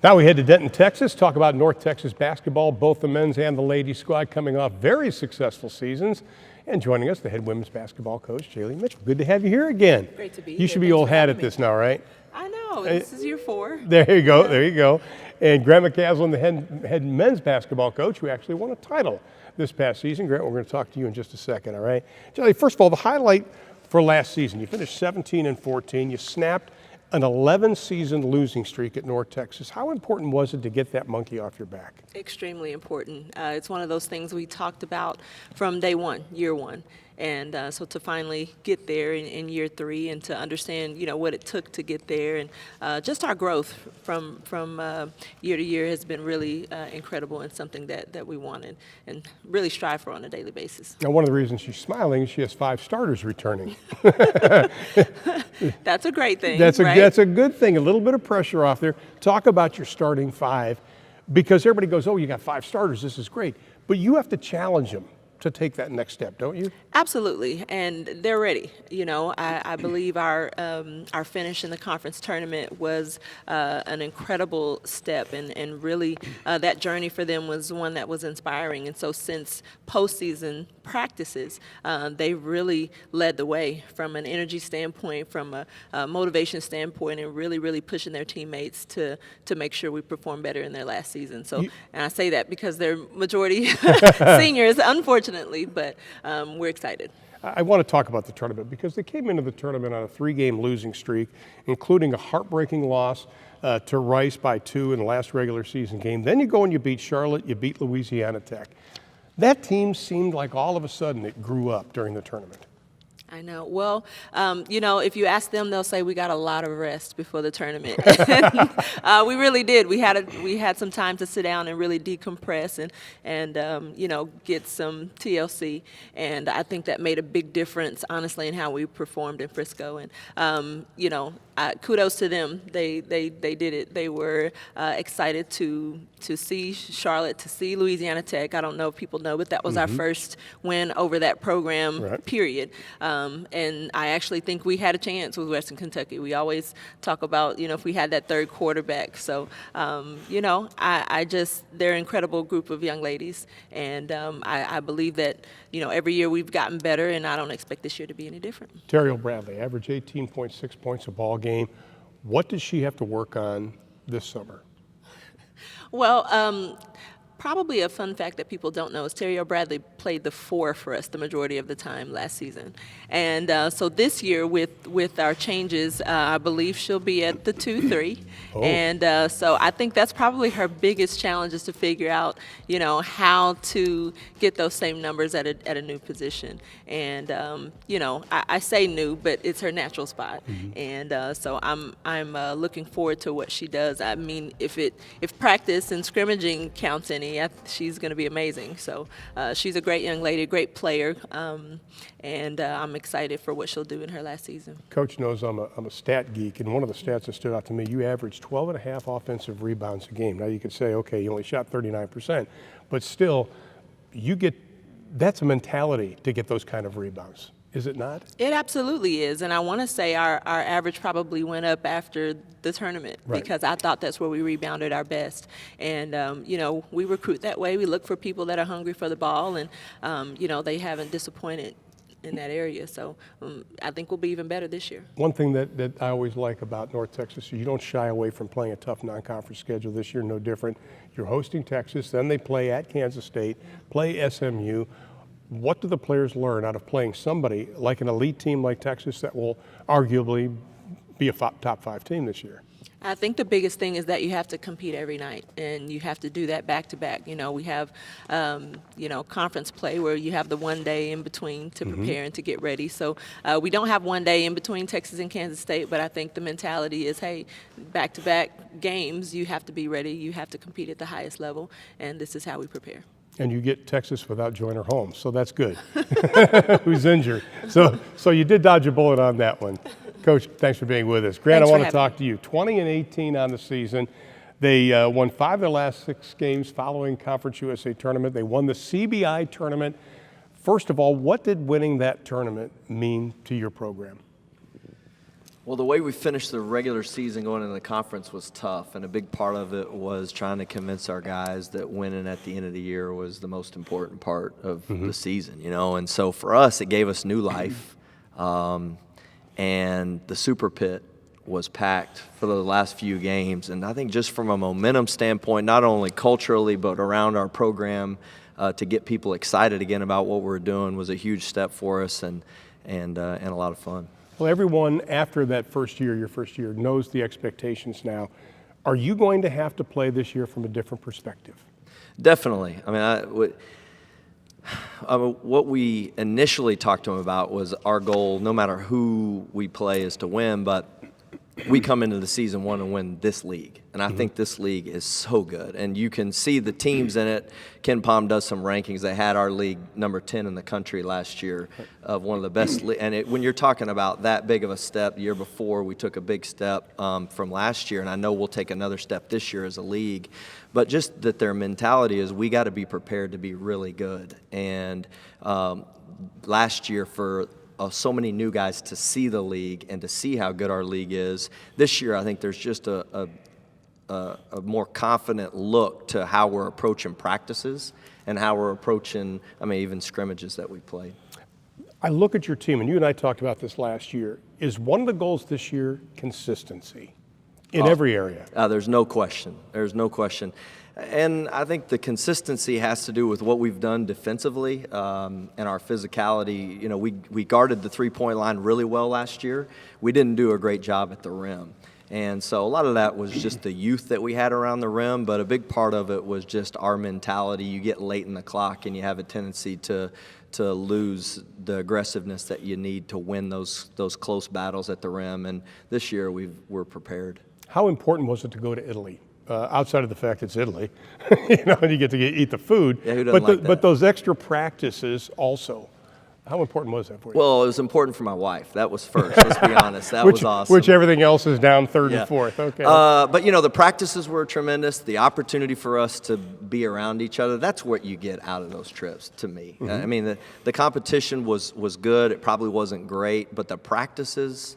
Now we head to Denton, Texas, talk about North Texas basketball, both the men's and the ladies squad coming off very successful seasons. And joining us, the head women's basketball coach, Jaylee Mitchell. Good to have you here again. Great to be here. You should be old hat at this now, right? I know. This is year 4. There you go. There you go. And Grant McCaslin, the head men's basketball coach, who actually won a title this past season. Grant, we're going to talk to you in just a second, all right? Jaylee, first of all, the highlight for last season. You finished 17-14. You snapped an 11-season losing streak at North Texas. How important was it to get that monkey off your back? Extremely important. It's one of those things we talked about from day one, year one. And so to finally get there in year 3 and to understand, what it took to get there, and just our growth from year to year has been really incredible, and something that we wanted and really strive for on a daily basis. Now, one of the reasons she's smiling is she has 5 starters returning. That's a great thing. That's a good thing. A little bit of pressure off there. Talk about your starting 5, because everybody goes, "Oh, you got 5 starters. This is great," but you have to challenge them to take that next step, don't you? Absolutely, and they're ready. I believe our finish in the conference tournament was an incredible step, and really that journey for them was one that was inspiring. And so since postseason practices, they really led the way from an energy standpoint, from a motivation standpoint, and really pushing their teammates to make sure we perform better in their last season. So, and I say that because they're majority seniors, unfortunately, but we're excited. I want to talk about the tournament because they came into the tournament on a 3-game losing streak, including a heartbreaking loss to Rice by 2 in the last regular season game. Then you go and you beat Charlotte, you beat Louisiana Tech. That team seemed like all of a sudden it grew up during the tournament. I know. Well, if you ask them, they'll say we got a lot of rest before the tournament. We really did. We had some time to sit down and really decompress and get some TLC. And I think that made a big difference, honestly, in how we performed in Frisco. And kudos to them. They did it. They were excited to see Charlotte, to see Louisiana Tech. I don't know if people know, but that was our first win over that program. Right. Period. And I actually think we had a chance with Western Kentucky. We always talk about, if we had that third quarterback. So, they're an incredible group of young ladies. And I believe that, every year we've gotten better, and I don't expect this year to be any different. Terriel Bradley, average 18.6 points a ball game. What does she have to work on this summer? Well, probably a fun fact that people don't know is Terriel Bradley played the 4 for us the majority of the time last season. And so this year with our changes, I believe she'll be at the 2-3. Oh. And so I think that's probably her biggest challenge, is to figure out, how to get those same numbers at a new position. And, I say new, but it's her natural spot. Mm-hmm. And so I'm looking forward to what she does. I mean, if practice and scrimmaging counts any, she's going to be amazing. So she's a great young lady, great player, and I'm excited for what she'll do in her last season. Coach knows I'm a stat geek, and one of the stats that stood out to me, you averaged 12.5 offensive rebounds a game. Now you could say, okay, you only shot 39%, but still, that's a mentality to get those kind of rebounds. Is it not? It absolutely is, and I want to say our average probably went up after the tournament. Right. Because I thought that's where we rebounded our best. And, we recruit that way. We look for people that are hungry for the ball, and, they haven't disappointed in that area. So I think we'll be even better this year. One thing that I always like about North Texas is you don't shy away from playing a tough non-conference schedule. This year, no different. You're hosting Texas, then they play at Kansas State, play SMU. What do the players learn out of playing somebody like an elite team like Texas that will arguably be a top 5 team this year? I think the biggest thing is that you have to compete every night, and you have to do that back to back. We have, conference play where you have the one day in between to prepare and to get ready. So we don't have one day in between Texas and Kansas State, but I think the mentality is, hey, back to back games, you have to be ready. You have to compete at the highest level, and this is how we prepare. And you get Texas without Joyner Holmes, so that's good. Who's injured. So you did dodge a bullet on that one. Coach, thanks for being with us. Grant, I want to talk to you. 20-18 on the season. They won 5 of their last 6 games following Conference USA tournament. They won the CBI tournament. First of all, what did winning that tournament mean to your program? Well, the way we finished the regular season going into the conference was tough, and a big part of it was trying to convince our guys that winning at the end of the year was the most important part of the season, you know. And so for us, it gave us new life, and the Super Pit was packed for the last few games. And I think just from a momentum standpoint, not only culturally but around our program, to get people excited again about what we're doing was a huge step for us and a lot of fun. Well, everyone after that first year, your first year, knows the expectations now. Are you going to have to play this year from a different perspective? Definitely. I mean, what we initially talked to them about was our goal, no matter who we play, is to win, but we come into the season wanting to win this league. And I think this league is so good. And you can see the teams in it. Ken Palm does some rankings. They had our league number 10 in the country last year of one of the best. And when you're talking about that big of a step, the year before we took a big step from last year, and I know we'll take another step this year as a league. But just that their mentality is we got to be prepared to be really good. And last year for so many new guys to see the league and to see how good our league is. This year, I think there's just a more confident look to how we're approaching practices and how we're approaching, even scrimmages that we played. I look at your team, and you and I talked about this last year. Is one of the goals this year consistency in every area? There's no question. There's no question. And I think the consistency has to do with what we've done defensively and our physicality. You know, we guarded the three-point line really well last year. We didn't do a great job at the rim. And so a lot of that was just the youth that we had around the rim, but a big part of it was just our mentality. You get late in the clock and you have a tendency to lose the aggressiveness that you need to win those close battles at the rim. And this year we're prepared. How important was it to go to Italy? Outside of the fact it's Italy, and you get to eat the food. Yeah, who doesn't like that? But those extra practices also, how important was that for you? Well, it was important for my wife. That was first, let's be honest. That was awesome. Which everything else is down third and fourth, okay. But, the practices were tremendous. The opportunity for us to be around each other, that's what you get out of those trips, to me. I mean, the competition was good. It probably wasn't great, but the practices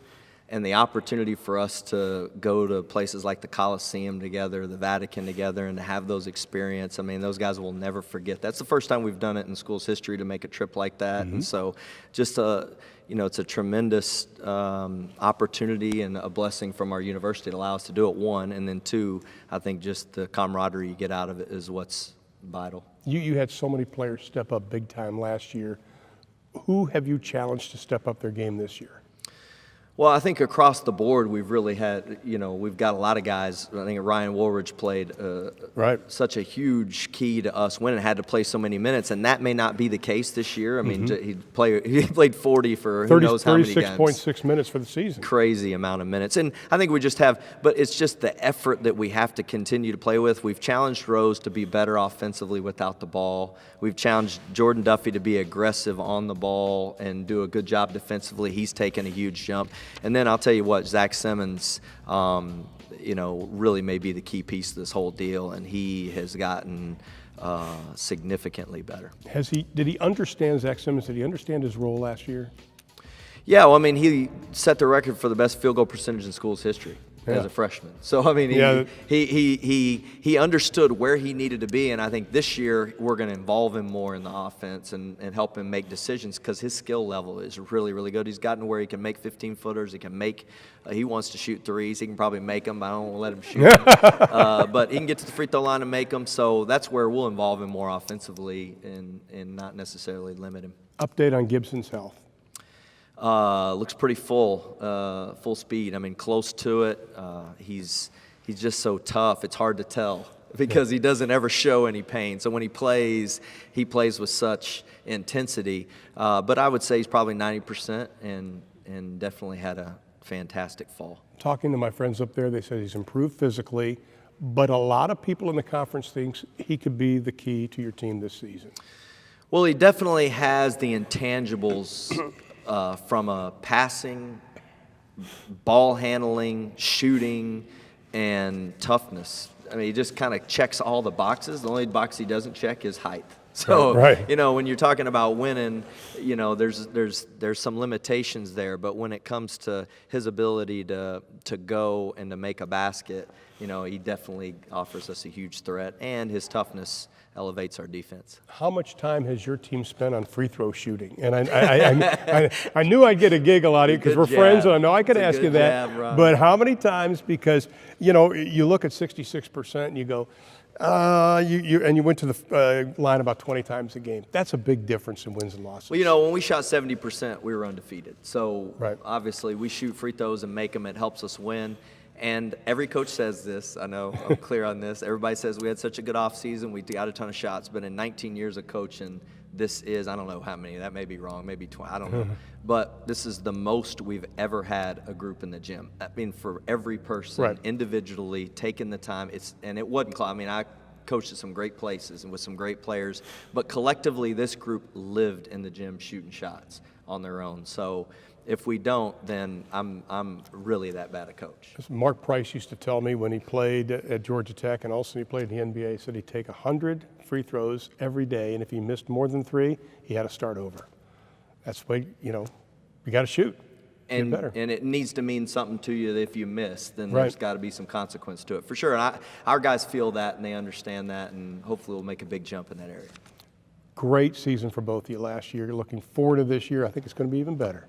and the opportunity for us to go to places like the Coliseum together, the Vatican together, and to have those experiences, those guys will never forget. That's the first time we've done it in school's history to make a trip like that. And so just, it's a tremendous opportunity and a blessing from our university to allow us to do it, one. And then two, I think just the camaraderie you get out of it is what's vital. You had so many players step up big time last year. Who have you challenged to step up their game this year? Well, I think across the board we've really had, we've got a lot of guys. I think Ryan Woolridge played such a huge key to us winning, had to play so many minutes, and that may not be the case this year. I mean, he played 40 for who knows how many games. 36.6 minutes for the season. Crazy amount of minutes. And I think we just have, but it's just the effort that we have to continue to play with. We've challenged Rose to be better offensively without the ball. We've challenged Jordan Duffy to be aggressive on the ball and do a good job defensively. He's taken a huge jump. And then I'll tell you what, Zach Simmons, really may be the key piece of this whole deal, and he has gotten significantly better. Did he understand, Zach Simmons, did he understand his role last year? Yeah, well, he set the record for the best field goal percentage in school's history. As a freshman. So, he understood where he needed to be, and I think this year we're going to involve him more in the offense and help him make decisions because his skill level is really, really good. He's gotten where he can make 15-footers. He wants to shoot threes. He can probably make them. I don't want to let him shoot them. But he can get to the free throw line and make them. So that's where we'll involve him more offensively and not necessarily limit him. Update on Gibson's health. Looks pretty full speed. Close to it. He's just so tough. It's hard to tell because he doesn't ever show any pain. So when he plays with such intensity. But I would say he's probably 90% and definitely had a fantastic fall. Talking to my friends up there, they said he's improved physically, but a lot of people in the conference thinks he could be the key to your team this season. Well, he definitely has the intangibles from a passing, ball handling, shooting, and toughness. He just kind of checks all the boxes. The only box he doesn't check is height. So, Right. you know, when you're talking about winning, you know, there's some limitations there. But when it comes to his ability to go and to make a basket, you know, he definitely offers us a huge threat, and his toughness elevates our defense. How much time has your team spent on free throw shooting? And I knew I'd get a giggle out of you because we're Good friends, jab. and I know I could It's a ask you good that. jab, Ron. But how many times? Because you know, you look at 66% and you go, and you went to the line about 20 times a game. That's a big difference in wins and losses. Well, you know, when we shot 70%, we were undefeated. So Right. obviously, we shoot free throws and make them. It helps us win. And every coach says this. I know I'm clear on this. Everybody says we had such a good offseason. We got a ton of shots. But in 19 years of coaching, this is, I don't know how many. That may be wrong. Maybe 20. I don't know. But this is the most we've ever had a group in the gym. I mean, for every person Right. individually taking the time. And it wasn't. I mean, I coached at some great places and with some great players. But collectively, this group lived in the gym shooting shots on their own. So if we don't, then I'm really that bad a coach. Mark Price used to tell me when he played at Georgia Tech and also he played in the NBA, he said he'd take 100 free throws every day, and if he missed more than 3, he had to start over. That's the way, you know, you got to shoot. Get better. And it needs to mean something to you that if you miss, then Right. there's got to be some consequence to it, for sure. And our guys feel that, and they understand that, and hopefully we'll make a big jump in that area. Great season for both of you last year. Looking forward to this year. I think it's going to be even better.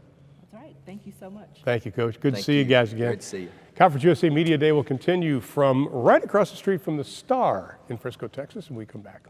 That's right. Thank you so much. Thank you, Coach. Good to Thank see you guys again. Great to see you. Conference USA Media Day will continue from right across the street from the Star in Frisco, Texas, when we come back.